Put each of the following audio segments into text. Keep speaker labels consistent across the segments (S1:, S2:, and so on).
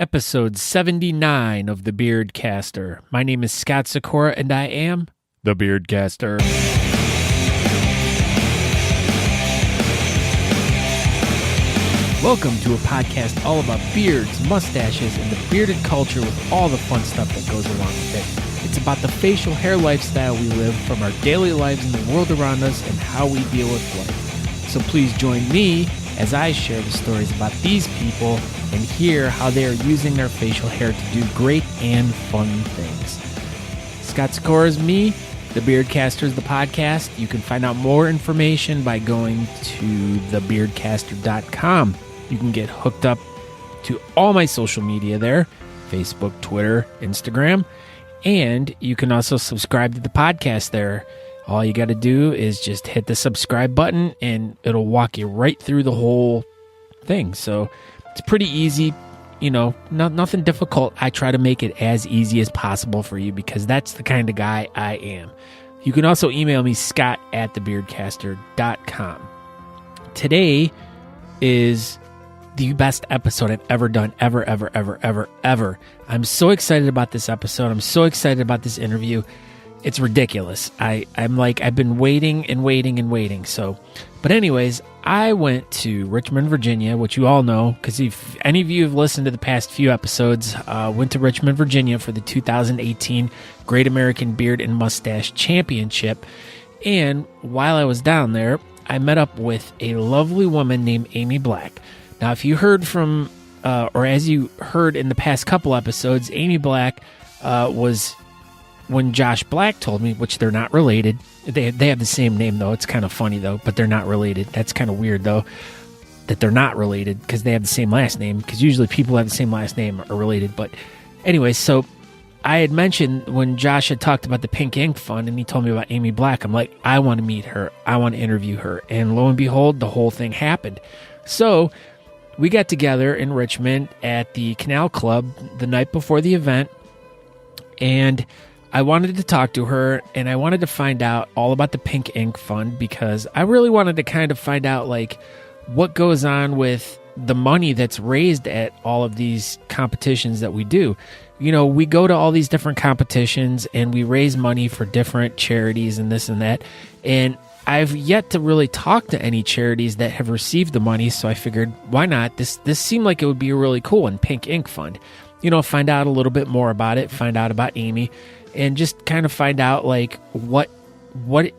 S1: Episode 79 of The Beardcaster. My name is Scott Sikora, and I am The Beardcaster. Welcome to a podcast all about beards, mustaches, and the bearded culture with all the fun stuff that goes along with it. It's about the facial hair lifestyle we live from our daily lives in the world around us and how we deal with life. So please join me as I share the stories about these people and hear how they are using their facial hair to do great and fun things. Scott Sikora is me. The Beardcaster is the podcast. You can find out more information by going to thebeardcaster.com. You can get hooked up to all my social media there, Facebook, Twitter, Instagram, and you can also subscribe to the podcast there. All you got to do is just hit the subscribe button and it'll walk you right through the whole thing. So it's pretty easy, nothing difficult. I try to make it as easy as possible for you because that's the kind of guy I am. You can also email me, scott@thebeardcaster.com. Today is the best episode I've ever done, ever. I'm so excited about this episode. I'm so excited about this interview. It's ridiculous. I'm like, I've been waiting and waiting. So, but anyways, I went to Richmond, Virginia, which you all know, because if any of you have listened to the past few episodes, went to Richmond, Virginia for the 2018 Great American Beard and Mustache Championship. And while I was down there, I met up with a lovely woman named Amy Black. Now, if you heard from, or as you heard in the past couple episodes, Amy Black was... When Josh Black told me, which they're not related, they have the same name, though. It's kind of funny, though, but they're not related. That's kind of weird, though, that they're not related because they have the same last name, because usually people who have the same last name are related. But anyway, so I had mentioned when Josh had talked about the Pink Ink Fund and he told me about Amy Black, I'm like, I want to meet her. I want to interview her. And lo and behold, the whole thing happened. So we got together in Richmond at the Canal Club the night before the event, and I wanted to talk to her, and I wanted to find out all about the Pink Ink Fund because I really wanted to kind of find out like what goes on with the money that's raised at all of these competitions that we do. We go to all these different competitions and we raise money for different charities and this and that. And I've yet to really talk to any charities that have received the money, so I figured, why not? This seemed like it would be a really cool one, Pink Ink Fund. Find out a little bit more about it, find out about Amy, and just kind of find out like what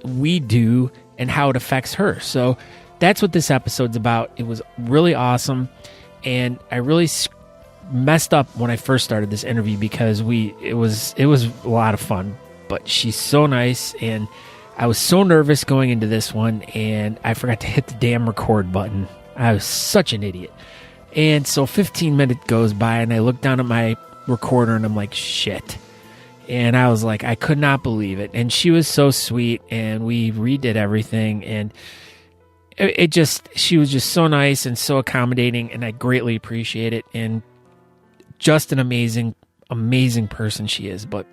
S1: we do and how it affects her. So that's what this episode's about. It was really awesome, and I really messed up when I first started this interview because it was a lot of fun. But she's so nice, and I was so nervous going into this one, and I forgot to hit the damn record button. I was such an idiot. And so 15 minutes goes by, and I look down at my recorder, and I'm like, shit. And I was like, I could not believe it. And she was so sweet, and we redid everything, and she was just so nice and so accommodating, and I greatly appreciate it. And just an amazing person she is. But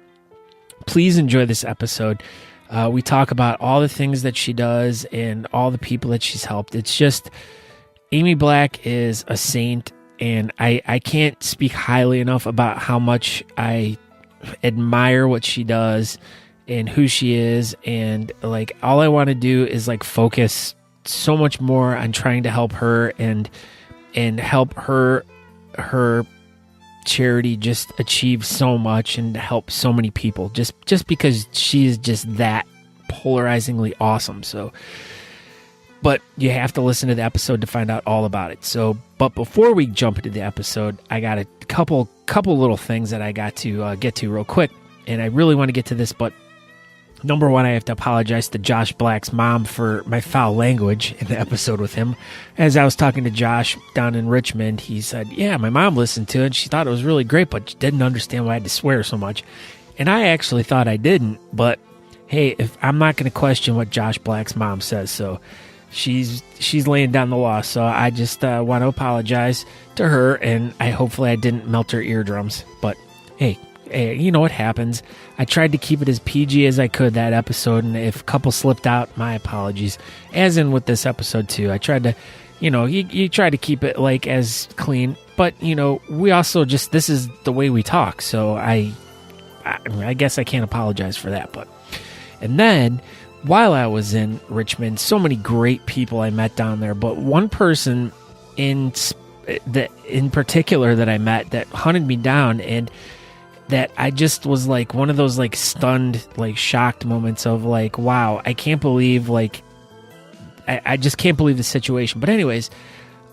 S1: please enjoy this episode. We talk about all the things that she does and all the people that she's helped. It's just, Amy Black is a saint, and I can't speak highly enough about how much I admire what she does and who she is. And like, all I want to do is like focus so much more on trying to help her and help her charity just achieve so much and help so many people just because she is just that polarizingly awesome. So, but you have to listen to the episode to find out all about it. So, but before we jump into the episode, I got a couple little things that I got to get to real quick, and I really want to get to this. But number one, I have to apologize to Josh Black's mom for my foul language in the episode with him. As I was talking to Josh down in Richmond, he said, "Yeah, my mom listened to it. And she thought it was really great, but she didn't understand why I had to swear so much." And I actually thought I didn't, but hey, if I'm not going to question what Josh Black's mom says, so she's laying down the law. So I just want to apologize to her, and hopefully I didn't melt her eardrums. But hey, you know what happens. I tried to keep it as PG as I could that episode, and if a couple slipped out, my apologies. As in with this episode too, I tried to, you try to keep it like as clean, but we also just, this is the way we talk. So I guess I can't apologize for that. And then while I was in Richmond, so many great people I met down there, but one person in particular that I met that hunted me down, and that I just was like one of those like stunned, like shocked moments of like, wow, I can't believe, like, I just can't believe the situation. But anyways,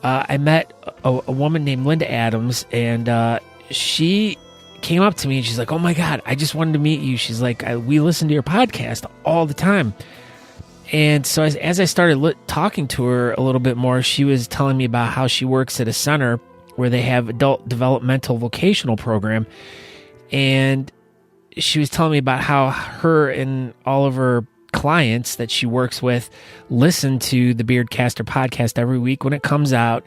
S1: I met a woman named Linda Adams, and she came up to me and she's like, oh my God, I just wanted to meet you. She's like, we listen to your podcast all the time. And so as I started talking to her a little bit more, she was telling me about how she works at a center where they have adult developmental vocational program. And she was telling me about how her and all of her clients that she works with listen to the Beardcaster podcast every week when it comes out.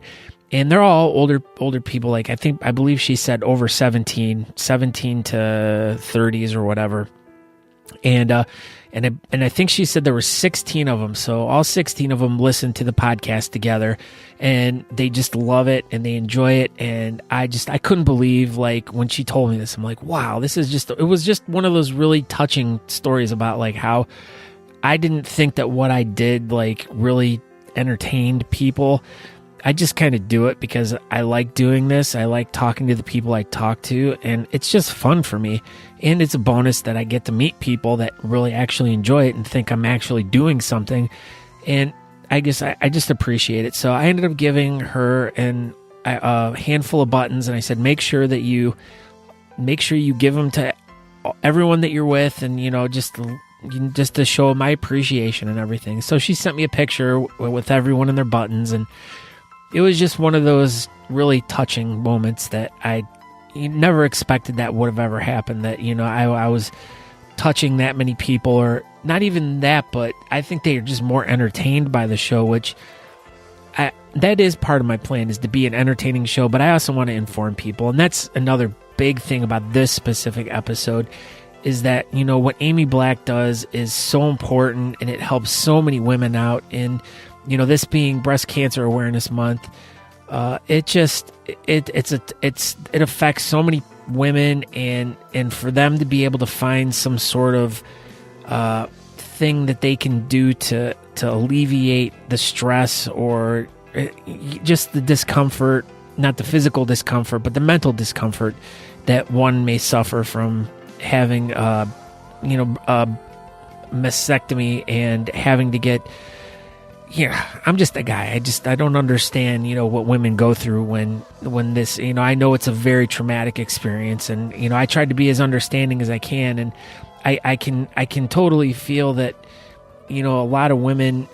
S1: And they're all older people. Like I believe she said over 17 to 30s or whatever. And I think she said there were 16 of them. So all 16 of them listen to the podcast together, and they just love it and they enjoy it. And I couldn't believe, like, when she told me this, I'm like, wow, it was just one of those really touching stories about like how I didn't think that what I did like really entertained people. I just kind of do it because I like doing this. I like talking to the people I talk to, and it's just fun for me. And it's a bonus that I get to meet people that really actually enjoy it and think I'm actually doing something. And I guess I just appreciate it. So I ended up giving her a handful of buttons, and I said, make sure you give them to everyone that you're with, and just to show my appreciation and everything. So she sent me a picture with everyone in their buttons, and it was just one of those really touching moments that I never expected that would have ever happened, that, I was touching that many people, or not even that, but I think they are just more entertained by the show, which that is part of my plan, is to be an entertaining show, but I also want to inform people. And that's another big thing about this specific episode, is that, what Amy Black does is so important, and it helps so many women out. And this being Breast Cancer Awareness Month, it affects so many women, and for them to be able to find some sort of thing that they can do to alleviate the stress, or just the discomfort, not the physical discomfort, but the mental discomfort that one may suffer from having a mastectomy and having to get. I'm just a guy. I don't understand, what women go through when this, I know it's a very traumatic experience, and, I tried to be as understanding as I can. And I can totally feel that, a lot of women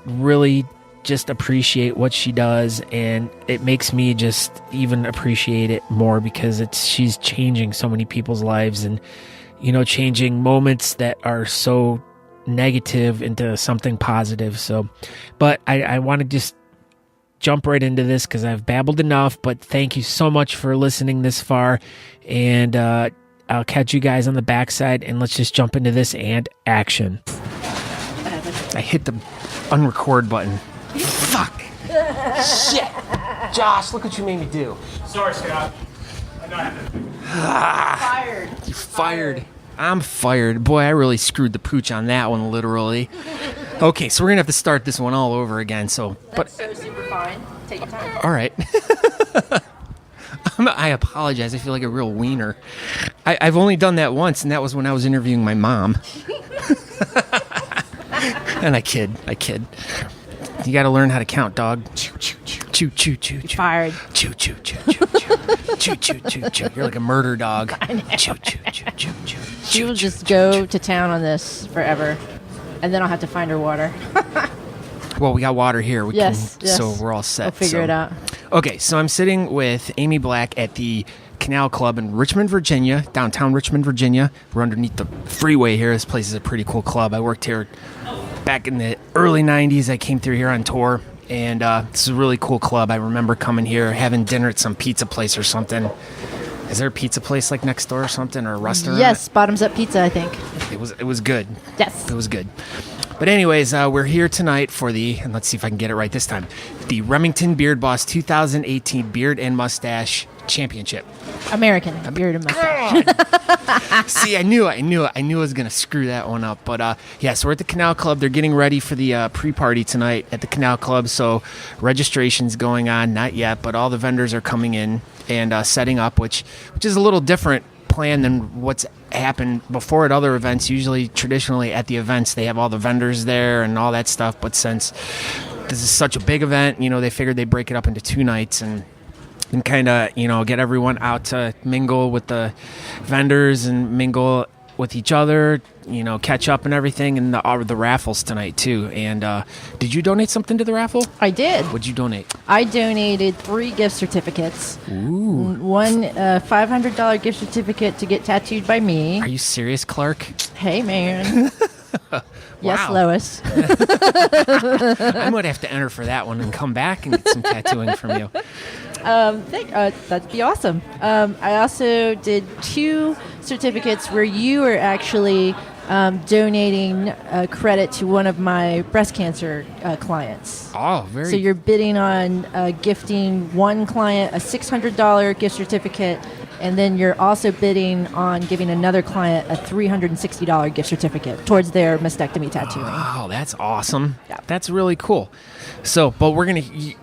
S1: really just appreciate what she does, and it makes me just even appreciate it more, because she's changing so many people's lives, and, changing moments that are so negative into something positive. So, but I want to just jump right into this because I've babbled enough. But thank you so much for listening this far, and I'll catch you guys on the backside, and let's just jump into this and action. I hit the unrecord button. Fuck. Shit. Josh, look what you made me do.
S2: Sorry, Scott. I know I have to.
S3: Fired.
S1: You're fired. I'm fired. Boy, I really screwed the pooch on that one, literally. Okay, so we're going to have to start this one all over again.
S3: That's so super fine. Take your time.
S1: All right. I apologize. I feel like a real wiener. I've only done that once, and that was when I was interviewing my mom. And I kid. You got to learn how to count, dog. Choo, choo, choo. Choo, choo, choo, choo.
S3: Fired.
S1: Choo, choo, choo, choo, choo. Choo, choo, choo, choo. You're like a murder dog.
S3: I know.
S1: Choo, choo, choo, choo, choo.
S3: She will just go to town on this forever, and then I'll have to find her water.
S1: Well, we got water here.
S3: Yes.
S1: So we're all set.
S3: I'll figure it out.
S1: Okay, so I'm sitting with Amy Black at the Canal Club in Richmond, Virginia, downtown Richmond, Virginia. We're underneath the freeway here. This place is a pretty cool club. I worked here back in the early 90s. I came through here on tour, and this is a really cool club. I remember coming here, having dinner at some pizza place or something. Is there a pizza place like next door or something, or a restaurant?
S3: Yes, Bottoms Up Pizza, I think.
S1: It was good.
S3: Yes.
S1: It was good. But anyways, we're here tonight for and let's see if I can get it right this time, the Remington Beard Boss 2018 Beard and Mustache Championship.
S3: American beard and mustache.
S1: See, I knew I was going to screw that one up. But yeah, so we're at the Canal Club. They're getting ready for the pre-party tonight at the Canal Club. So registration's going on, not yet, but all the vendors are coming in and setting up, which is a little different plan than what's happened before at other events. Usually, traditionally at the events, they have all the vendors there and all that stuff. But since this is such a big event, they figured they'd break it up into 2 nights and kind of, get everyone out to mingle with the vendors and mingle with each other, catch up and everything, and the raffles tonight too. And did you donate something to the raffle?
S3: I did.
S1: What'd you donate?
S3: I donated 3 gift certificates.
S1: Ooh.
S3: One $500 gift certificate to get tattooed by me.
S1: Are you serious, Clark?
S3: Hey, man. Yes,
S1: Wow.
S3: Lois.
S1: I might have to enter for that one and come back and get some tattooing from you.
S3: That'd be awesome. I also did 2 certificates where you were actually donating credit to one of my breast cancer clients.
S1: Oh, very.
S3: So you're bidding on gifting one client a $600 gift certificate, and then you're also bidding on giving another client a $360 gift certificate towards their mastectomy tattooing.
S1: Oh, that's awesome.
S3: Yeah.
S1: That's really cool. So, but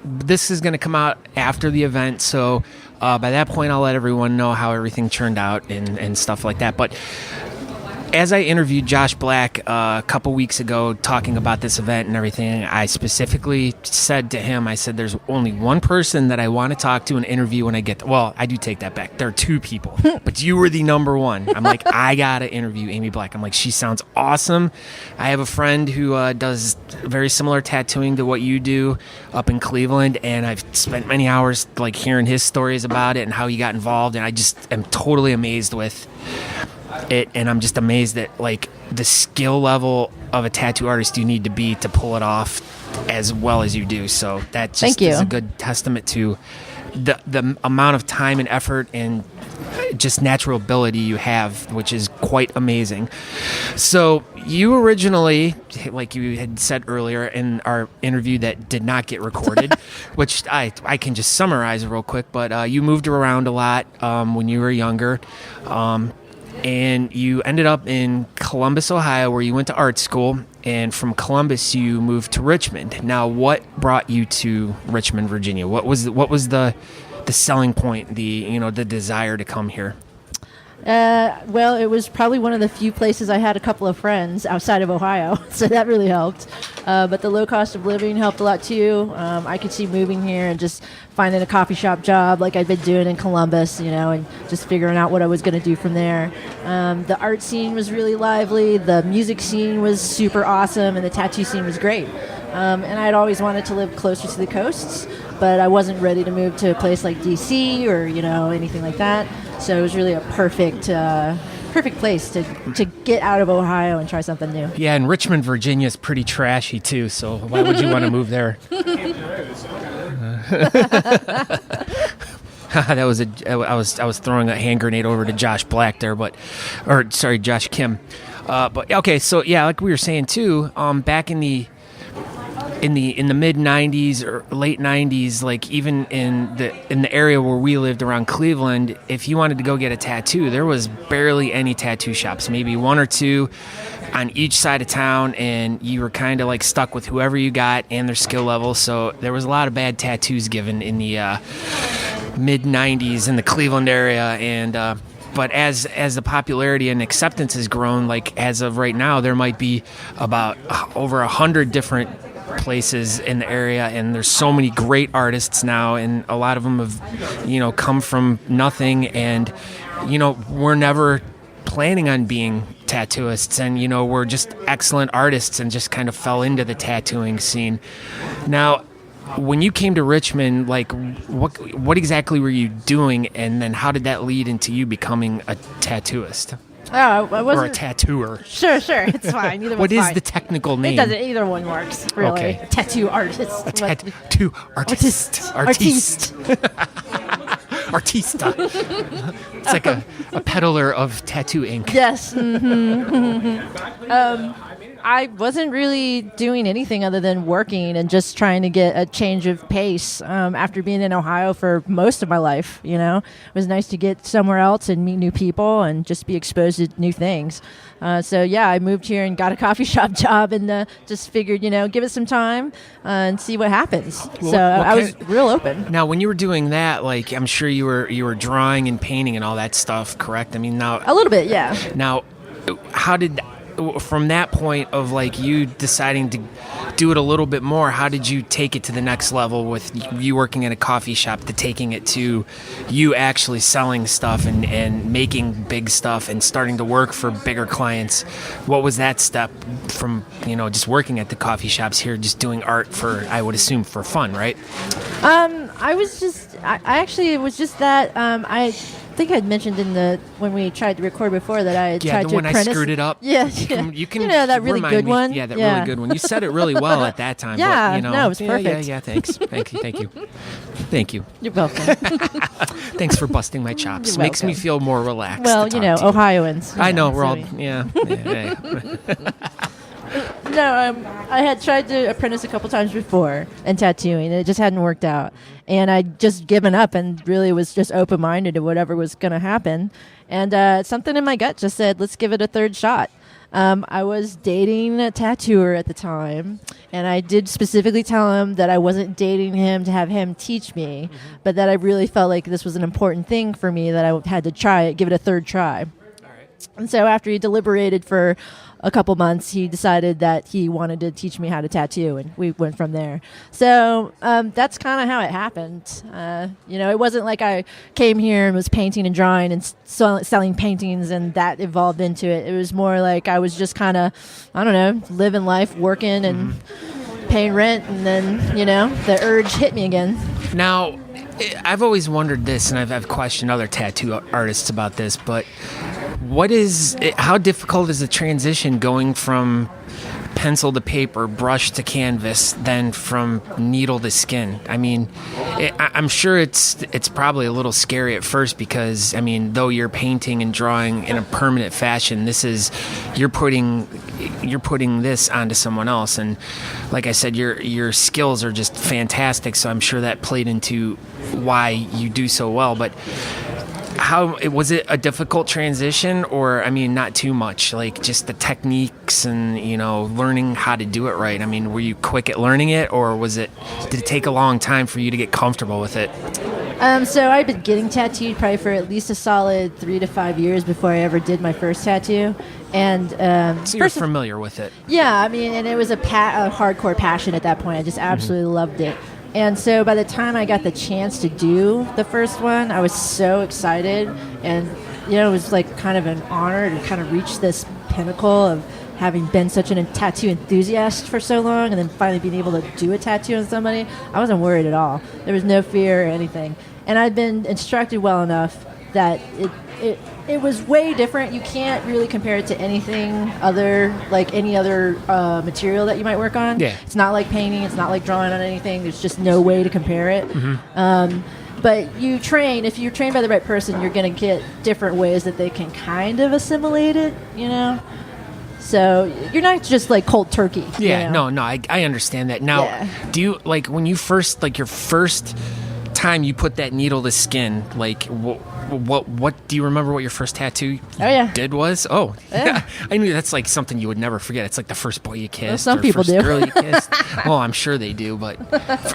S1: this is gonna come out after the event. So, by that point, I'll let everyone know how everything turned out and stuff like that. But as I interviewed Josh Black a couple weeks ago talking about this event and everything, I specifically said to him, I said, there's only one person that I want to talk to and interview when I get there. Well, I do take that back. There are 2 people, but you were the number one. I'm like, I got to interview Amy Black. I'm like, she sounds awesome. I have a friend who does very similar tattooing to what you do up in Cleveland, and I've spent many hours like hearing his stories about it and how he got involved, and I just am totally amazed with it, and I'm just amazed at like the skill level of a tattoo artist you need to be to pull it off as well as you do. So that just is a good testament to the amount of time and effort and just natural ability you have, which is quite amazing. So you originally, like you had said earlier in our interview that did not get recorded, which I can just summarize real quick, but you moved around a lot when you were younger. And you ended up in Columbus, Ohio, where you went to art school. And from Columbus, you moved to Richmond. Now, what brought you to Richmond, Virginia? What was the selling point, the desire to come here?
S3: Well, it was probably one of the few places I had a couple of friends outside of Ohio, so that really helped. But the low cost of living helped a lot too. I could see moving here and just finding a coffee shop job like I'd been doing in Columbus, and just figuring out what I was going to do from there. The art scene was really lively. The music scene was super awesome, and the tattoo scene was great. And I'd always wanted to live closer to the coasts, but I wasn't ready to move to a place like D.C. or anything like that. So it was really a perfect place to get out of Ohio and try something new.
S1: Yeah, and Richmond, Virginia is pretty trashy too. So why would you want to move there? I was throwing a hand grenade over to Josh Black there, Josh Kim. But okay, so yeah, like we were saying too, back in the mid 90s or late 90s, like even in the area where we lived around Cleveland, if you wanted to go get a tattoo, there was barely any tattoo shops, maybe 1 or 2 on each side of town, and you were kind of like stuck with whoever you got and their skill level. So there was a lot of bad tattoos given in the mid 90s in the Cleveland area, and but as the popularity and acceptance has grown, like as of right now, there might be about over 100 different places in the area, and there's so many great artists now, and a lot of them have come from nothing, and we're never planning on being tattooists, and we're just excellent artists and just kind of fell into the tattooing scene. Now, when you came to Richmond, like what exactly were you doing, and then how did that lead into you becoming a tattooist?
S3: I wasn't,
S1: or a tattooer.
S3: Sure, it's fine. Either
S1: What
S3: one's
S1: is
S3: fine.
S1: the technical name?
S3: It doesn't. Either one works, really.
S1: Okay.
S3: Tattoo artist.
S1: A tattoo artist.
S3: Artiste.
S1: Artista. It's like a peddler of tattoo ink.
S3: Yes. Mm-hmm. I wasn't really doing anything other than working and just trying to get a change of pace after being in Ohio for most of my life. It was nice to get somewhere else and meet new people and just be exposed to new things. So I moved here and got a coffee shop job and just figured, give it some time and see what happens. I was real open.
S1: Now, when you were doing that, like, I'm sure you were drawing and painting and all that stuff, correct? I mean, now...
S3: A little bit, yeah.
S1: Now, how did... From that point of like you deciding to do it a little bit more, how did you take it to the next level with you working at a coffee shop to taking it to you actually selling stuff and making big stuff and starting to work for bigger clients? What was that step from, just working at the coffee shops here, just doing art for, I would assume, for fun, right?
S3: It was just that I think I'd mentioned when we tried to record before that I tried to apprentice.
S1: Yeah, the one I screwed it up.
S3: Yeah,
S1: you can
S3: that really good
S1: me.
S3: one.
S1: Yeah, really good one. You said it really well at that time.
S3: Yeah,
S1: but,
S3: no, it was perfect.
S1: Yeah, thanks. Thank you.
S3: You're welcome.
S1: Thanks for busting my chops.
S3: You're
S1: Makes me
S3: welcome.
S1: feel more relaxed.
S3: Well,
S1: to
S3: Ohioans.
S1: I know, we're
S3: so
S1: all, yeah.
S3: No, I had tried to apprentice a couple times before in tattooing, and it just hadn't worked out. And I'd just given up and really was just open-minded to whatever was going to happen. And something in my gut just said, let's give it a third shot. I was dating a tattooer at the time, and I did specifically tell him that I wasn't dating him to have him teach me, but that I really felt like this was an important thing for me, that I had to try it, give it a third try. And so after he deliberated for a couple months, he decided that he wanted to teach me how to tattoo, and we went from there. So that's kind of how it happened. It wasn't like I came here and was painting and drawing and selling paintings, and that evolved into it. It was more like I was just kind of, living life, working and paying rent, and then, the urge hit me again.
S1: Now, I've always wondered this, and I've questioned other tattoo artists about this, but how difficult is the transition going from pencil to paper, brush to canvas, then from needle to skin? I mean, I'm sure it's probably a little scary at first because, I mean, though you're painting and drawing in a permanent fashion, you're putting this onto someone else, and like I said, your skills are just fantastic. So I'm sure that played into why you do so well. But how was it a difficult transition, or I mean, not too much, like just the techniques and learning how to do it right? I mean, were you quick at learning it, or did it take a long time for you to get comfortable with it?
S3: So I'd been getting tattooed probably for at least a solid 3 to 5 years before I ever did my first tattoo. And
S1: so you're familiar with it?
S3: Yeah, I mean, and it was a hardcore passion at that point. I just absolutely loved it. And so by the time I got the chance to do the first one, I was so excited. And, it was like kind of an honor to kind of reach this pinnacle of having been such a tattoo enthusiast for so long, and then finally being able to do a tattoo on somebody. I wasn't worried at all. There was no fear or anything. And I'd been instructed well enough that it was way different. You can't really compare it to anything any other material that you might work on.
S1: Yeah.
S3: It's not like painting. It's not like drawing on anything. There's just no way to compare it. But if you're trained by the right person, you're going to get different ways that they can kind of assimilate it, So you're not just like cold turkey.
S1: Yeah, no, I understand that. Now, do you, like, when you first, like, your first time you put that needle to skin, like, what do you remember what your first tattoo did was? Oh, yeah. I knew that's like something you would never forget. It's like the first boy you kissed.
S3: Well, some people
S1: first
S3: do.
S1: Girl you kissed. Well, I'm sure they do, but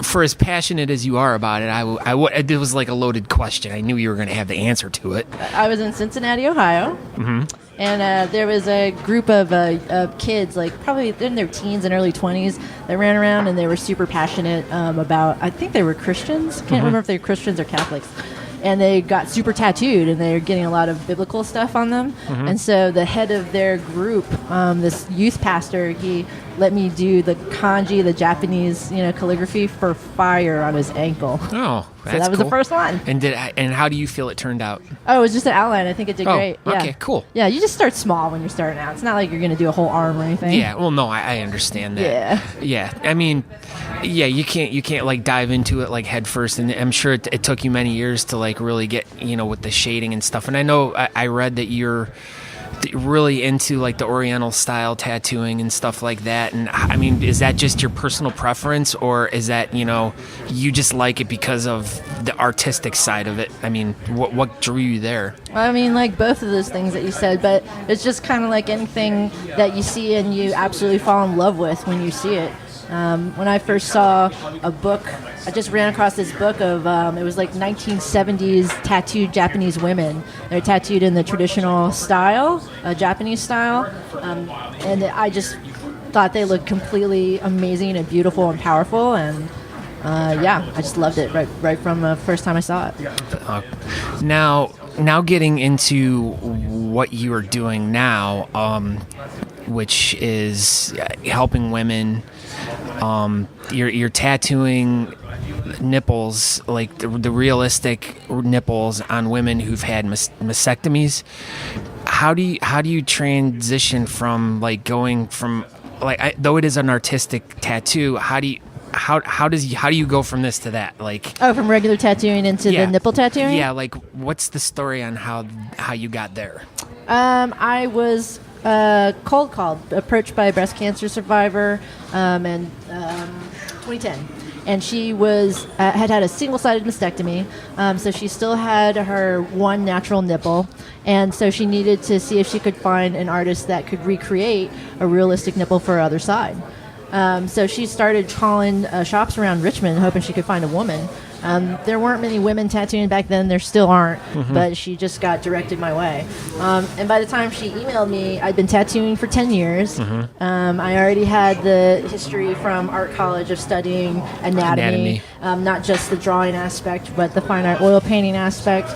S1: for as passionate as you are about it, it was like a loaded question. I knew you were going to have the answer to it.
S3: I was in Cincinnati, Ohio. And there was a group of kids, like probably in their teens and early 20s, that ran around, and they were super passionate about, I think they were Christians. Can't remember if they were Christians or Catholics. And they got super tattooed, and they're getting a lot of biblical stuff on them. And so the head of their group, this youth pastor, he let me do the kanji, the Japanese, calligraphy for fire on his ankle.
S1: Oh, that's
S3: so that was
S1: cool.
S3: the first one.
S1: And how do you feel it turned out?
S3: Oh, it was just an outline. I think it did great. Yeah.
S1: Okay, cool.
S3: Yeah, you just start small when you're starting out. It's not like you're going to do a whole arm or anything.
S1: Yeah, well, no, I understand that. Yeah. I mean, you can't like dive into it like head first, and I'm sure it took you many years to like really get with the shading and stuff. And I know I read that really into like the Oriental style tattooing and stuff like that. And I mean, is that just your personal preference, or is that, you just like it because of the artistic side of it? I mean, what drew you there?
S3: I mean, like both of those things that you said, but it's just kind of like anything that you see and you absolutely fall in love with when you see it. When I first saw a book, I just ran across this book of, it was like 1970s tattooed Japanese women. They're tattooed in the traditional style, Japanese style, and I just thought they looked completely amazing and beautiful and powerful, and I just loved it right from the first time I saw it.
S1: Now getting into what you are doing now, which is helping women. You're tattooing nipples, like the realistic nipples on women who've had mastectomies. How do you transition from like going from though it is an artistic tattoo, how do you go from this to that? Like, from regular tattooing into the nipple tattooing?
S3: Yeah,
S1: like what's the story on how you got there?
S3: I was cold called, approached by a breast cancer survivor in 2010. And she was had a single-sided mastectomy, so she still had her one natural nipple, and so she needed to see if she could find an artist that could recreate a realistic nipple for her other side. So she started calling shops around Richmond, hoping she could find a woman. There weren't many women tattooing back then. There still aren't, but she just got directed my way. And by the time she emailed me, I'd been tattooing for 10 years. I already had the history from art college of studying anatomy. Not just the drawing aspect, but the fine art oil painting aspect,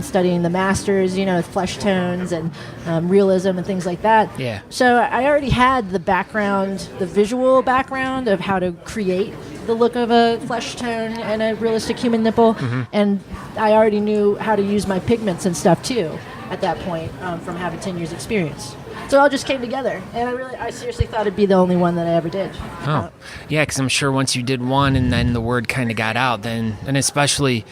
S3: studying the masters, flesh tones and realism and things like that.
S1: Yeah.
S3: So I already had the background, the visual background of how to create the look of a flesh tone and a realistic human nipple, and I already knew how to use my pigments and stuff too at that point, from having 10 years experience. So it all just came together, and I seriously thought it'd be the only one that I ever did.
S1: Yeah, because I'm sure once you did one and then the word kind of got out, then, and especially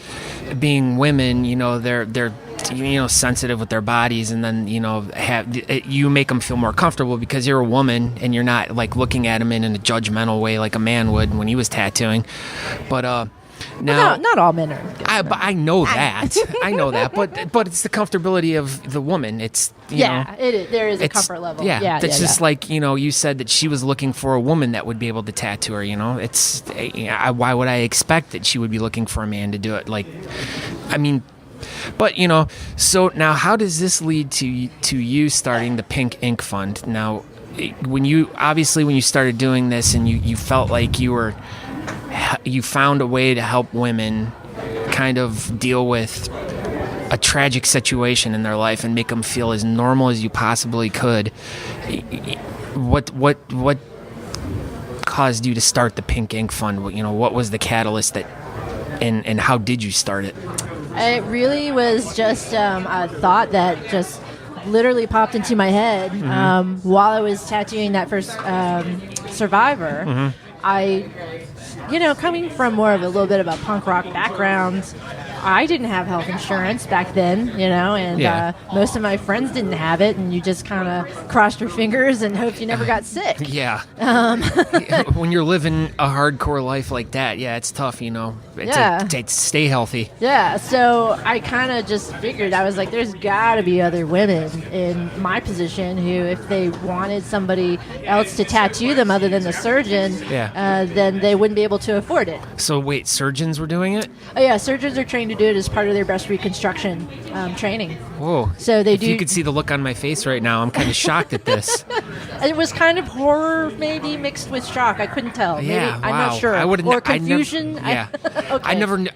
S1: being women, they're sensitive with their bodies, and then you make them feel more comfortable because you're a woman and you're not like looking at them in a judgmental way like a man would when he was tattooing. But now,
S3: not all men are.
S1: I know that. I know that. But it's the comfortability of the woman. It's
S3: there is a comfort level.
S1: It's just like you said that she was looking for a woman that would be able to tattoo her. It's why would I expect that she would be looking for a man to do it? Like, I mean. But, so now how does this lead to you starting the Pink Ink Fund? Now, when you started doing this and you felt like you found a way to help women kind of deal with a tragic situation in their life and make them feel as normal as you possibly could, what caused you to start the Pink Ink Fund? What was the catalyst and how did you start it?
S3: It really was just a thought that just literally popped into my head while I was tattooing that first survivor. I, coming from more of a little bit of a punk rock background, I didn't have health insurance back then, and most of my friends didn't have it, and you just kind of crossed your fingers and hoped you never got sick. When
S1: you're living a hardcore life like that, it's tough, to stay healthy.
S3: Yeah, so I kind of just figured, I was like, there's got to be other women in my position who, if they wanted somebody else to tattoo them other than the surgeon, then they wouldn't be able to afford it.
S1: So wait, surgeons were doing it?
S3: Oh yeah, surgeons are trained to do it as part of their breast reconstruction training.
S1: Whoa.
S3: So they
S1: if you could see the look on my face right now, I'm kind of shocked at this.
S3: It was kind of horror, maybe mixed with shock. I couldn't tell. Maybe,
S1: wow.
S3: I'm not sure. Or confusion.
S1: I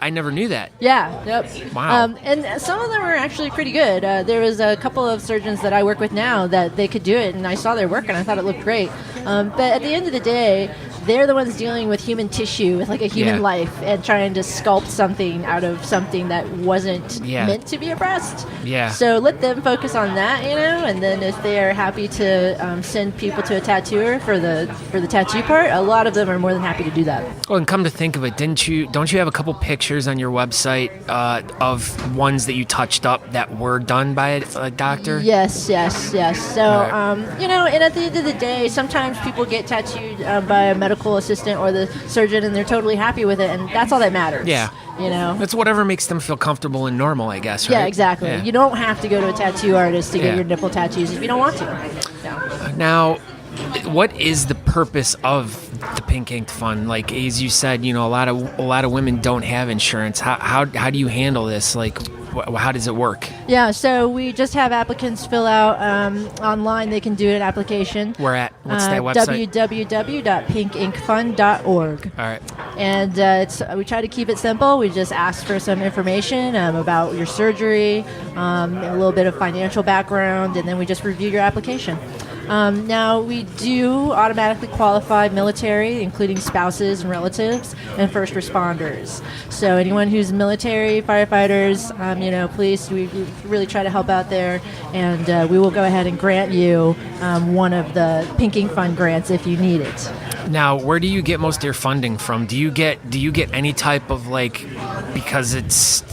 S1: never knew that.
S3: Yeah. Yep.
S1: Wow.
S3: And some of them are actually pretty good. There was a couple of surgeons that I work with now that they could do it, and I saw their work and I thought it looked great. But at the end of the day, they're the ones dealing with human tissue, with like a human life, and trying to sculpt something out of something that wasn't meant to be a breast.
S1: Yeah.
S3: So let them focus on that, and then if they are happy to send people to a tattooer for the tattoo part, a lot of them are more than happy to do that.
S1: Well, and come to think of it, don't you have a couple pictures on your website of ones that you touched up that were done by a doctor?
S3: Yes. So, and at the end of the day, sometimes people get tattooed by a medical assistant or the surgeon, and they're totally happy with it, and that's all that matters.
S1: Yeah.
S3: It's
S1: whatever makes them feel comfortable and normal, I guess, right?
S3: Yeah, exactly. Yeah. You don't have to go to a tattoo artist to get your nipple tattoos if you don't want to. No.
S1: Now, what is the purpose of the Pink Ink Fund? Like, as you said, a lot of women don't have insurance. How do you handle this? Like, how does it work?
S3: Yeah, so we just have applicants fill out online. They can do an application.
S1: Where at? What's that website?
S3: www.pinkinkfund.org.
S1: All right.
S3: And we try to keep it simple. We just ask for some information about your surgery, a little bit of financial background, and then we just review your application. Now, we do automatically qualify military, including spouses and relatives, and first responders. So anyone who's military, firefighters, police, we really try to help out there, and we will go ahead and grant you one of the Pink Ink Fund grants if you need it.
S1: Now, where do you get most of your funding from? Do you get any type of, because it's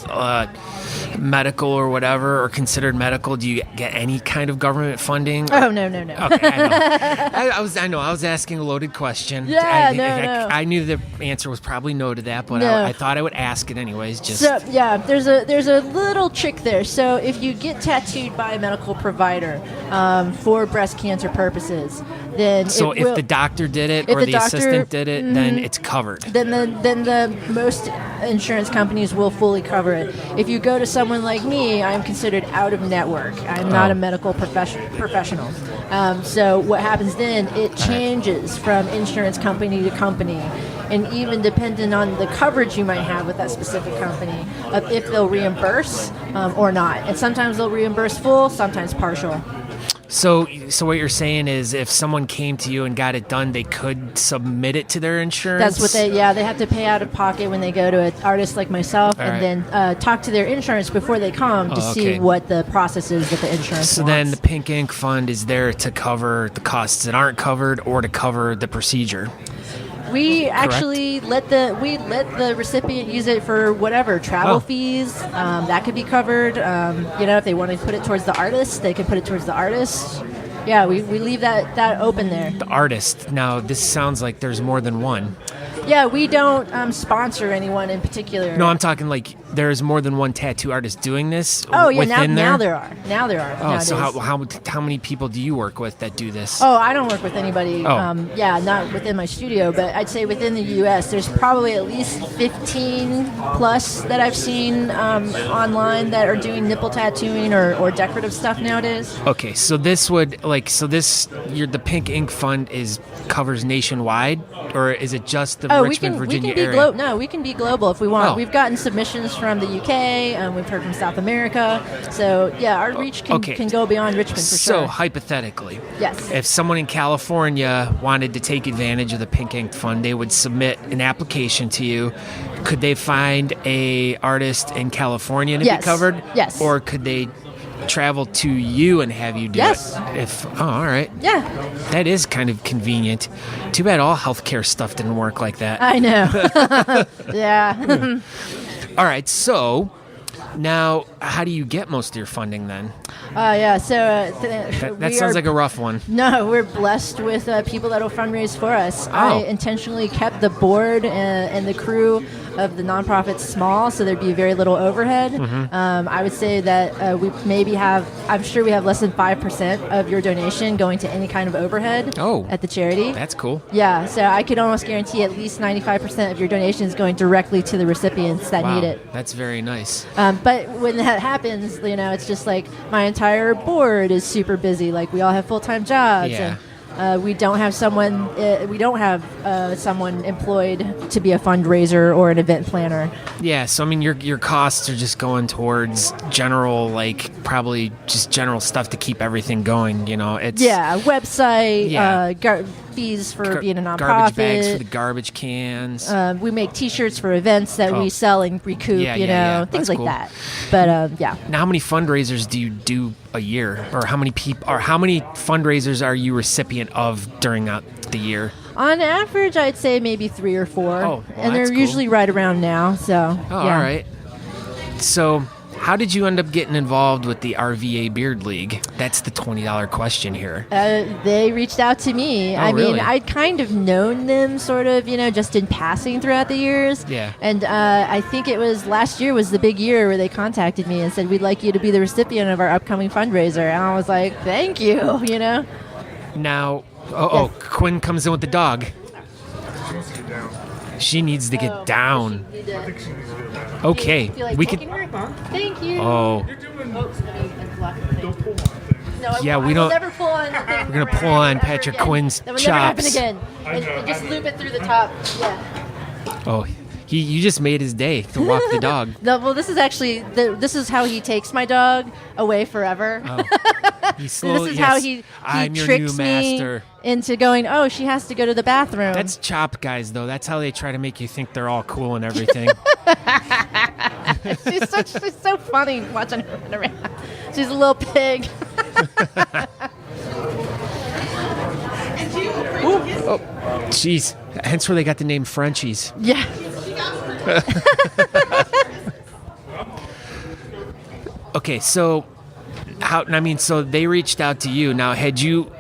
S1: medical or whatever, or considered medical, do you get any kind of government funding?
S3: Oh, no.
S1: Okay, I know. I was asking a loaded question.
S3: Yeah, no.
S1: I knew the answer was probably no to that, but
S3: no.
S1: I thought I would ask it anyways.
S3: There's a little trick there. So if you get tattooed by a medical provider for breast cancer purposes, then
S1: if the doctor did it or the assistant did it, then it's covered.
S3: Then the most insurance companies will fully cover it. If you go to someone like me, I'm considered out of network. I'm not a medical professional. So what happens then, it changes from insurance company to company, and even depending on the coverage you might have with that specific company, of if they'll reimburse or not. And sometimes they'll reimburse full, sometimes partial.
S1: So what you're saying is, if someone came to you and got it done, they could submit it to their insurance?
S3: That's what they have to pay out of pocket when they go to an artist like myself, then talk to their insurance before they come to see what the process is that the insurance
S1: So
S3: wants.
S1: then the Pink Ink Fund is there to cover the costs that aren't covered or to cover the procedure.
S3: We actually let the recipient use it for whatever travel fees that could be covered. If they want to put it towards the artist, they can put it towards the artist. Yeah, we leave that open there.
S1: The artist. Now, this sounds like there's more than one.
S3: Yeah, we don't sponsor anyone in particular.
S1: No, I'm talking like there's more than one tattoo artist doing this.
S3: Oh yeah,
S1: within
S3: now there are. Now there are.
S1: Oh,
S3: nowadays.
S1: so how many people do you work with that do this?
S3: Oh, I don't work with anybody.
S1: Oh.
S3: Not within my studio, but I'd say within the U.S. there's probably at least 15 plus that I've seen online that are doing nipple tattooing or decorative stuff nowadays.
S1: Okay, so this the Pink Ink Fund covers nationwide, or is it just the Richmond, Virginia area?
S3: No, we can be global if we want.
S1: Oh.
S3: We've gotten submissions from the UK, we've heard from South America. So, yeah, our reach can go beyond Richmond for sure.
S1: So, hypothetically,
S3: yes,
S1: if someone in California wanted to take advantage of the Pink Ink Fund, they would submit an application to you. Could they find a artist in California to be covered?
S3: Yes.
S1: Or could they travel to you and have you do it? All right.
S3: Yeah.
S1: That is kind of convenient. Too bad all healthcare stuff didn't work like that.
S3: I know. Yeah.
S1: All right. So now, how do you get most of your funding then?
S3: So
S1: that sounds like a rough one.
S3: No, we're blessed with people that will fundraise for us. I intentionally kept the board and the crew of the nonprofit small, so there'd be very little overhead.
S1: Mm-hmm.
S3: I would say that we maybe I'm sure we have less than 5% of your donation going to any kind of overhead at the charity.
S1: That's cool.
S3: Yeah, so I could almost guarantee at least 95% of your donations going directly to the recipients that need it.
S1: That's very nice.
S3: But when that happens, it's just like my entire board is super busy. Like, we all have full-time jobs.
S1: Yeah.
S3: We don't have someone employed to be a fundraiser or an event planner.
S1: Yeah, so I mean, your costs are just going towards general, like probably just general stuff to keep everything going. It's
S3: website, fees for being a nonprofit,
S1: garbage bags for the garbage cans.
S3: We make T-shirts for events that we sell and recoup. Things
S1: That's
S3: like
S1: cool.
S3: that. But
S1: Now, how many fundraisers do you do a year, or how many fundraisers are you recipient of during the year?
S3: On average, I'd say maybe 3 or 4.
S1: Oh, well,
S3: and
S1: that's
S3: they're
S1: cool.
S3: usually right around now. So,
S1: all right. So, how did you end up getting involved with the RVA Beard League? That's the $20 question here.
S3: They reached out to me.
S1: Really?
S3: I'd kind of known them sort of, just in passing throughout the years.
S1: Yeah.
S3: And I think it was last year was the big year where they contacted me and said, we'd like you to be the recipient of our upcoming fundraiser. And I was like, thank you,
S1: Now,
S3: Yes.
S1: Quinn comes in with the dog.
S2: She needs to get down.
S1: She needs to get down.
S2: I think she needs to get down.
S1: Okay,
S3: Feel like
S1: we
S3: taking
S1: can.
S3: her? Thank you.
S1: Oh,
S2: You're doing.
S3: Oops,
S2: Don't pull on things.
S3: No,
S1: Yeah, we
S3: I
S1: don't-
S3: will never pull on anything.
S1: We're gonna pull on Patrick Quinn's
S3: That will never happen
S1: chops.
S3: again.
S2: I know,
S3: And just
S2: I know.
S3: loop it through the top. Yeah.
S1: Oh, you just made his day to walk the dog.
S3: No, well, this is actually this is how he takes my dog away forever.
S1: Oh, he slowly,
S3: This is how he
S1: I'm your
S3: tricks
S1: new master.
S3: me into going, oh, she has to go to the bathroom.
S1: That's Chop guys, though. That's how they try to make you think they're all cool and everything.
S3: she's so funny watching her run around. She's a little pig.
S1: Oh, jeez. Hence where they got the name Frenchies.
S3: Yeah.
S1: Okay, so so they reached out to you. Now, had you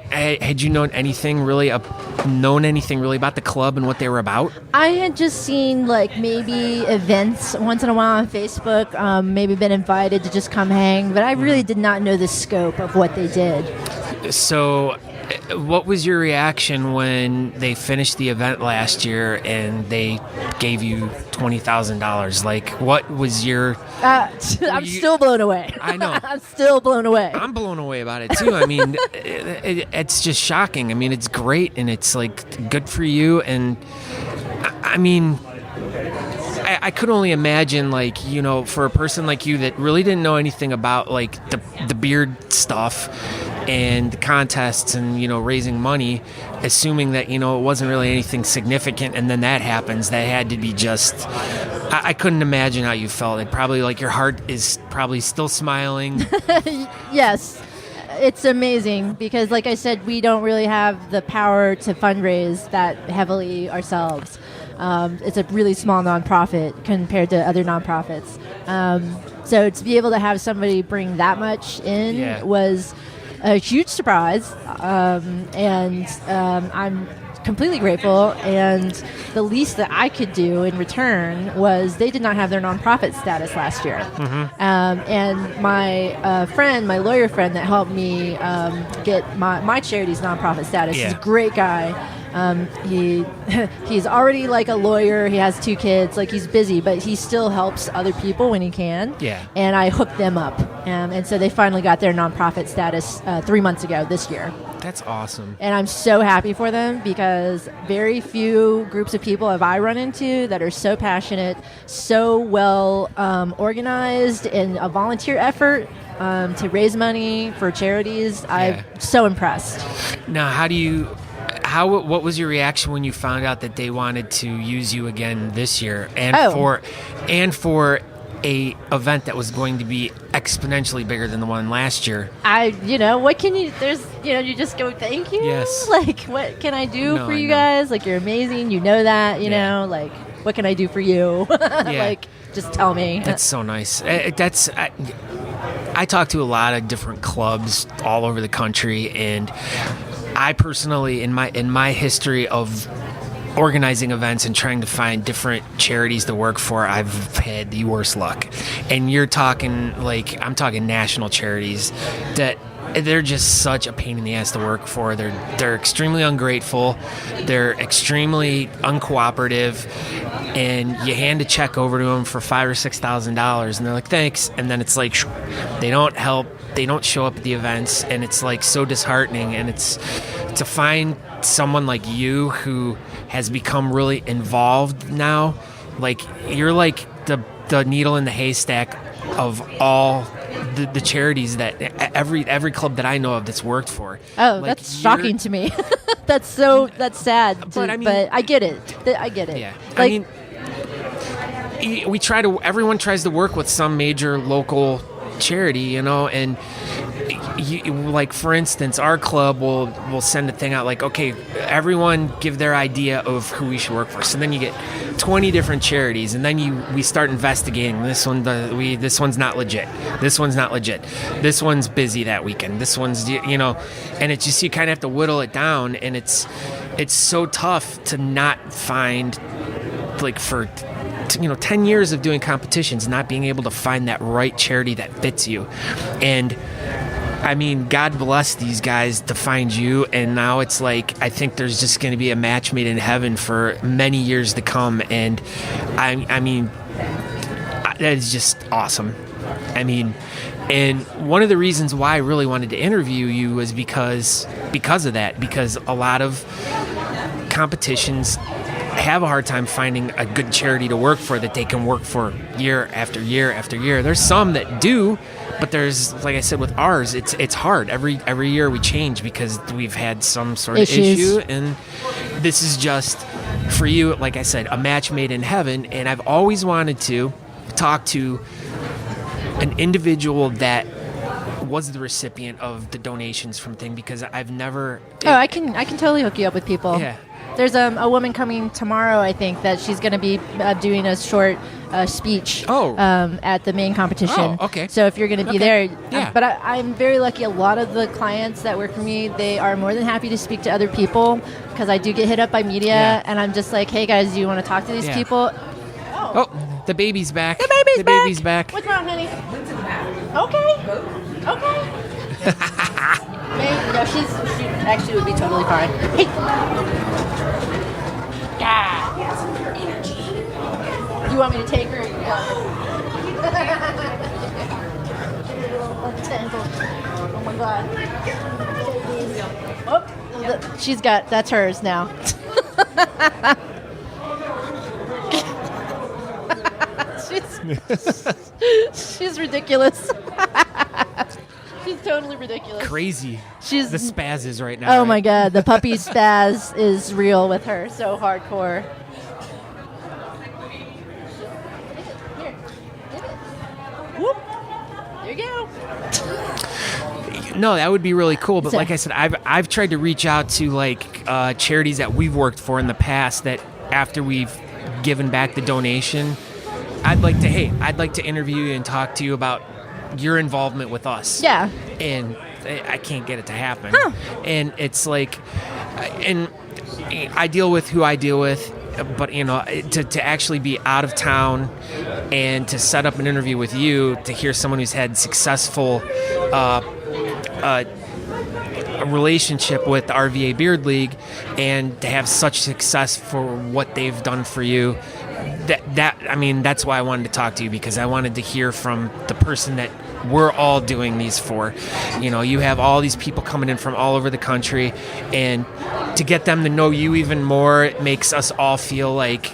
S1: known anything really about the club and what they were about?
S3: I had just seen maybe events once in a while on Facebook, maybe been invited to just come hang, but I really did not know the scope of what they did.
S1: So, what was your reaction when they finished the event last year and they gave you $20,000? Like, what was your...
S3: I'm still blown away.
S1: I know.
S3: I'm still blown away.
S1: I'm blown away about it, too. I mean, it's just shocking. I mean, it's great, and it's, good for you. And, I mean... I could only imagine, for a person like you that really didn't know anything about, the beard stuff and the contests and, raising money, assuming that, it wasn't really anything significant, and then that happens. That had to be just... I couldn't imagine how you felt. It probably, your heart is probably still smiling.
S3: Yes. It's amazing because, like I said, we don't really have the power to fundraise that heavily ourselves. It's a really small nonprofit compared to other nonprofits. So to be able to have somebody bring that much in was a huge surprise. And I'm completely grateful. And the least that I could do in return was they did not have their nonprofit status last year. Mm-hmm. And my friend, my lawyer friend that helped me get my charity's nonprofit status is a great guy. He's already a lawyer. He has 2 kids. He's busy, but he still helps other people when he can.
S1: Yeah.
S3: And I hooked them up. And so they finally got their nonprofit status 3 months ago this year.
S1: That's awesome.
S3: And I'm so happy for them because very few groups of people have I run into that are so passionate, so well organized in a volunteer effort to raise money for charities. I'm so impressed.
S1: Now, what was your reaction when you found out that they wanted to use you again this year for a event that was going to be exponentially bigger than the one last year?
S3: What can you, you just go, thank you.
S1: Yes.
S3: What can I do for you guys? You're amazing. You know that, what can I do for you? Just tell me.
S1: That's so nice. I talk to a lot of different clubs all over the country, and I personally, in my history of organizing events and trying to find different charities to work for, I've had the worst luck. And you're talking I'm talking national charities that they're just such a pain in the ass to work for. They're extremely ungrateful. They're extremely uncooperative. And you hand a check over to them for $5,000 or $6,000, and they're like, thanks. And then it's like, they don't help. They don't show up at the events, and it's like so disheartening. And it's to find someone like you who has become really involved now. Like, you're like the needle in the haystack of all the charities that every club that I know of that's worked for.
S3: Oh,
S1: like,
S3: that's shocking to me. That's sad.
S1: But I mean,
S3: I get it. I get it.
S1: Yeah,
S3: Like,
S1: I mean, everyone tries to work with some major local charity, and like, for instance, our club will send a thing out like, okay, everyone give their idea of who we should work for. So then you get 20 different charities, and then we start investigating. This one's not legit. This one's not legit. This one's busy that weekend. This one's, and it's just, you kind of have to whittle it down, and it's so tough to not find, like, for 10 years of doing competitions, not being able to find that right charity that fits you. And I mean, God bless these guys to find you, and now it's like, I think there's just going to be a match made in heaven for many years to come. And I mean, that is just awesome. I mean, and one of the reasons why I really wanted to interview you was because of that, because a lot of competitions have a hard time finding a good charity to work for that they can work for year after year after year. There's some that do, but there's, like I said, with ours, it's hard. Every year we change because we've had some sort of issue, and this is just, for you, like I said, a match made in heaven. And I've always wanted to talk to an individual that was the recipient of the donations from thing, because I've never...
S3: I can totally hook you up with people.
S1: Yeah.
S3: There's a woman coming tomorrow, I think, that she's going to be doing a short speech at the main competition.
S1: Oh, okay.
S3: So if you're going to be there.
S1: Yeah.
S3: But I'm very lucky. A lot of the clients that work for me, they are more than happy to speak to other people, because I do get hit up by media, and I'm just like, hey, guys, do you want to talk to these people?
S1: Oh, the baby's back.
S3: The baby's
S1: baby's back.
S3: What's wrong, honey? Okay. No, she actually would be totally fine. Hey. Yeah. You want me to take her? Oh my God. Oh, that's hers now. She's ridiculous. She's totally ridiculous.
S1: Crazy.
S3: She's
S1: the spazzes right now.
S3: Oh my God, the puppy spaz is real with her. So hardcore. Here, give it. Whoop. There you go.
S1: No, that would be really cool. But like I said, I've tried to reach out to like charities that we've worked for in the past, that after we've given back the donation, I'd like to interview you and talk to you about your involvement with us.
S3: Yeah.
S1: And I can't get it to happen.
S3: Huh.
S1: And it's like, and I deal with who I deal with, but to actually be out of town and to set up an interview with you, to hear someone who's had successful a relationship with the RVA Beard League, and to have such success for what they've done for you, that's why I wanted to talk to you, because I wanted to hear from the person that we're all doing these for. You have all these people coming in from all over the country, and to get them to know you even more, it makes us all feel like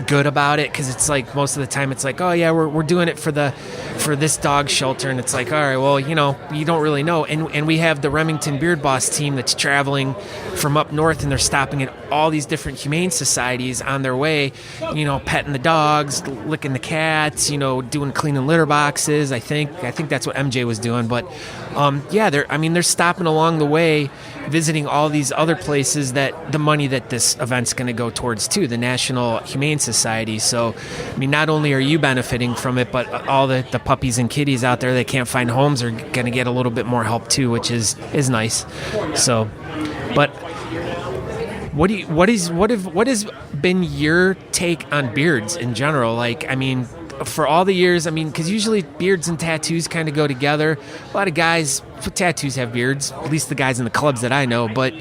S1: good about it, because it's like, most of the time it's like, oh yeah, we're doing it for this dog shelter, and it's like, all right, well, you don't really know. And we have the Remington Beard Boss team that's traveling from up north, and they're stopping at all these different humane societies on their way, petting the dogs, licking the cats, doing cleaning litter boxes. I think that's what MJ was doing. But they're stopping along the way, visiting all these other places that the money that this event's going to go towards too, the National Humane Society. So, not only are you benefiting from it, but all the puppies and kitties out there that can't find homes are going to get a little bit more help too, which is nice. So, but what has been your take on beards in general? Like, for all the years, I mean, because usually beards and tattoos kind of go together. A lot of guys with tattoos have beards, at least the guys in the clubs that I know. But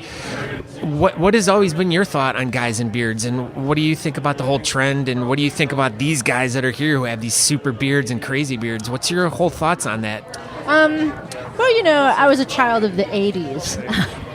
S1: what has always been your thought on guys and beards? And what do you think about the whole trend? And what do you think about these guys that are here who have these super beards and crazy beards? What's your whole thoughts on that?
S3: Well, I was a child of the 80s.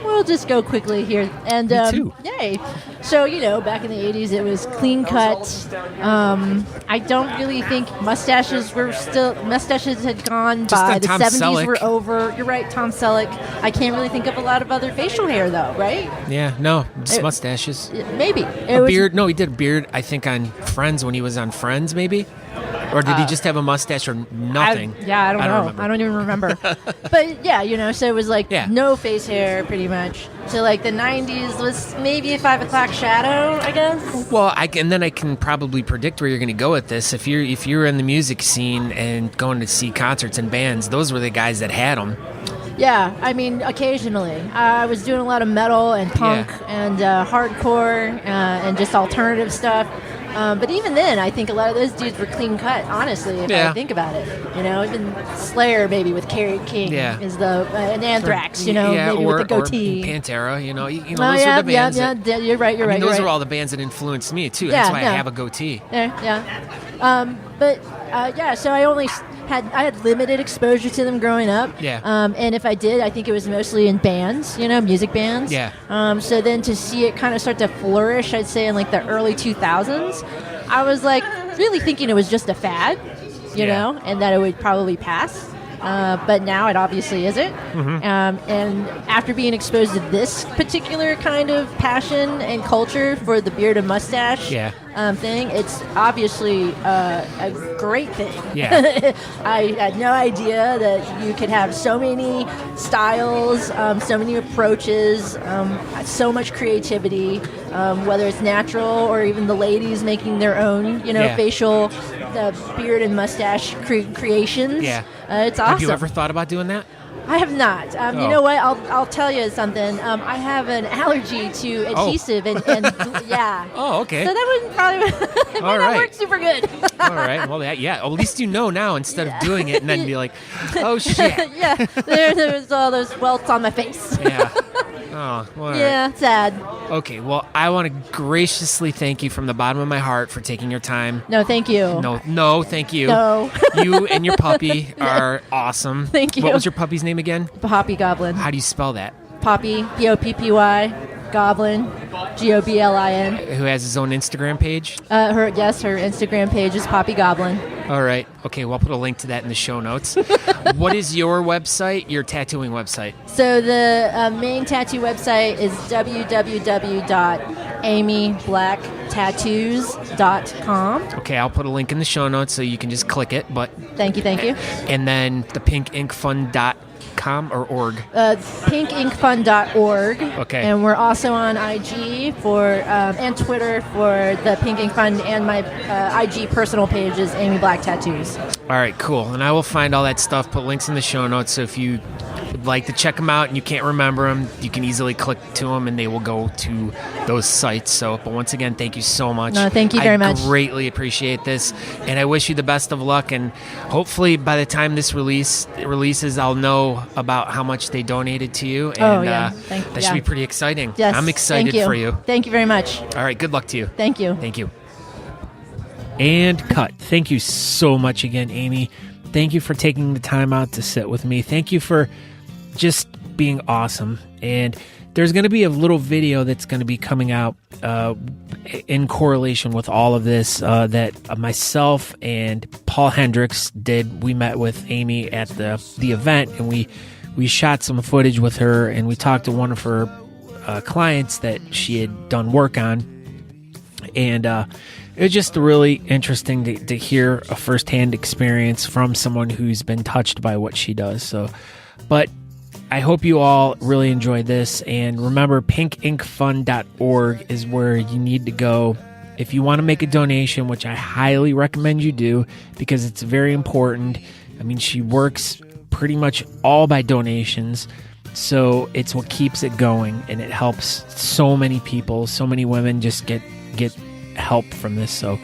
S3: We'll just go quickly here. And
S1: Me too.
S3: Yay. So, back in the 80s, it was clean cut. I don't really think mustaches had gone
S1: Just
S3: by.
S1: on
S3: The
S1: Tom
S3: 70s
S1: Selleck.
S3: were over. You're right, Tom Selleck. I can't really think of a lot of other facial hair, though, right?
S1: Yeah, no, just mustaches.
S3: Maybe.
S1: A beard? No, he did a beard, I think, on Friends when he was on Friends, maybe? Or did he just have a mustache or nothing?
S3: I don't know.
S1: remember.
S3: I don't even remember. But yeah, so it was like no face hair pretty much. So like the 90s was maybe a 5 o'clock shadow, I guess.
S1: Well, and then I can probably predict where you're going to go with this. If you're in the music scene and going to see concerts and bands, those were the guys that had them.
S3: Yeah, I mean, occasionally. I was doing a lot of metal and punk and hardcore and just alternative stuff. But even then, I think a lot of those dudes were clean cut, honestly, if I think about it. Even Slayer, maybe, with Carrie King is and Anthrax, maybe with the goatee.
S1: Or Pantera, those
S3: yeah,
S1: were the bands.
S3: Yeah, you're right.
S1: Those are all the bands that influenced me, too. That's why I have a goatee.
S3: So I had limited exposure to them growing up.
S1: Yeah.
S3: And if I did, I think it was mostly in bands, music bands.
S1: Yeah.
S3: So then to see it kind of start to flourish, I'd say in like the early 2000s, I was like really thinking it was just a fad, you know, and that it would probably pass. But now it obviously isn't. Mm-hmm. And after being exposed to this particular kind of passion and culture for the beard and mustache thing, it's obviously a great thing.
S1: Yeah.
S3: I had no idea that you could have so many styles, so many approaches, so much creativity, whether it's natural or even the ladies making their own, facial beard and mustache creations.
S1: Yeah.
S3: It's awesome.
S1: Have you ever thought about doing that?
S3: I have not. You know what? I'll tell you something. I have an allergy to adhesive and yeah.
S1: Oh, okay.
S3: So that wouldn't probably it might not work super good.
S1: All right. Well, at least you know now instead of doing it and then be like, oh shit.
S3: Yeah. There's all those welts on my face.
S1: Yeah. Oh, well,
S3: yeah,
S1: right.
S3: sad.
S1: Okay, well, I want to graciously thank you from the bottom of my heart for taking your time.
S3: No, thank you.
S1: No, thank you.
S3: No.
S1: You and your puppy are awesome.
S3: Thank you.
S1: What was your puppy's name again?
S3: Poppy Goblin.
S1: How do you spell that?
S3: Poppy, Poppy, Goblin, Goblin.
S1: Who has his own Instagram page?
S3: Her Instagram page is Poppy Goblin.
S1: All right. Okay, well, I'll put a link to that in the show notes. What is your website, your tattooing website?
S3: So the main tattoo website is www.amyblacktattoos.com.
S1: Okay, I'll put a link in the show notes so you can just click it. But
S3: Thank you.
S1: And then the pinkinkfund.com or org?
S3: Pinkinkfund.org.
S1: Okay.
S3: And we're also on IG and Twitter for the Pink Ink Fund, and my IG personal page is Amy Black Tattoos.
S1: All right, cool. And I will find all that stuff, put links in the show notes, so if you would like to check them out and you can't remember them, you can easily click to them and they will go to those sites. So, but once again, thank you so much.
S3: No, thank you very much.
S1: I greatly appreciate this, and I wish you the best of luck, and hopefully by the time this releases, I'll know about how much they donated to you, and that should be pretty exciting.
S3: Yes,
S1: I'm excited for you.
S3: Thank you very much.
S1: All right, good luck to you.
S3: Thank you.
S1: Thank you. And cut. Thank you so much again, Amy. Thank you for taking the time out to sit with me. Thank you for just being awesome. And there's going to be a little video that's going to be coming out in correlation with all of this that myself and Paul Hendricks did. We met with Amy at the event, and we shot some footage with her, and we talked to one of her clients that she had done work on. And it was just really interesting to hear a firsthand experience from someone who's been touched by what she does. So, but I hope you all really enjoyed this. And remember, pinkinkfund.org is where you need to go if you want to make a donation, which I highly recommend you do because it's very important. I mean, she works pretty much all by donations. So it's what keeps it going, and it helps so many people, so many women just get help from this. So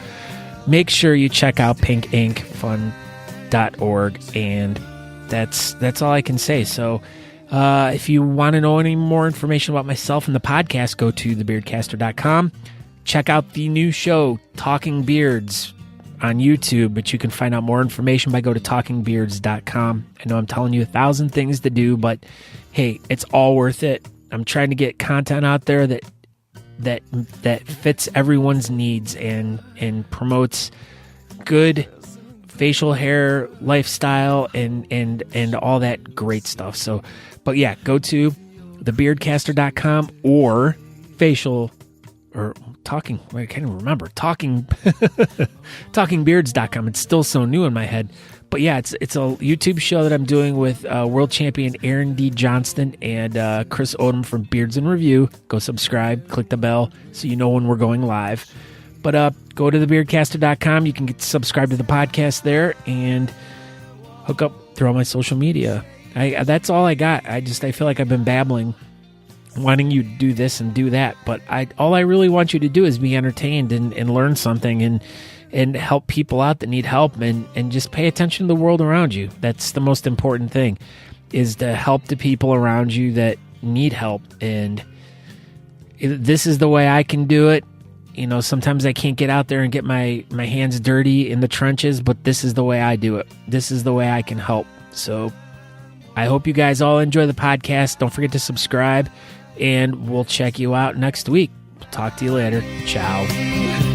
S1: make sure you check out pinkinkfun.org, and that's all I can say. So if you want to know any more information about myself and the podcast, go to thebeardcaster.com. Check out the new show, Talking Beards, on YouTube, but you can find out more information by go to talkingbeards.com. I know I'm telling you 1,000 things to do, but hey, it's all worth it. I'm trying to get content out there that fits everyone's needs and promotes good facial hair lifestyle and all that great stuff. So, but yeah, go to thebeardcaster.com or facial or talking. I can't even remember talkingbeards.com. It's still so new in my head. But yeah, it's a YouTube show that I'm doing with world champion Aaron D. Johnston and Chris Odom from Beards in Review. Go subscribe, click the bell so you know when we're going live. But go to thebeardcaster.com. You can get subscribe to the podcast there and hook up through all my social media. That's all I got. I feel like I've been babbling, wanting you to do this and do that. But all I really want you to do is be entertained and learn something and help people out that need help and just pay attention to the world around you. That's the most important thing, is to help the people around you that need help. And this is the way I can do it. You know, sometimes I can't get out there and get my hands dirty in the trenches, but this is the way I do it. This is the way I can help. So I hope you guys all enjoy the podcast. Don't forget to subscribe, and we'll check you out next week. Talk to you later. Ciao.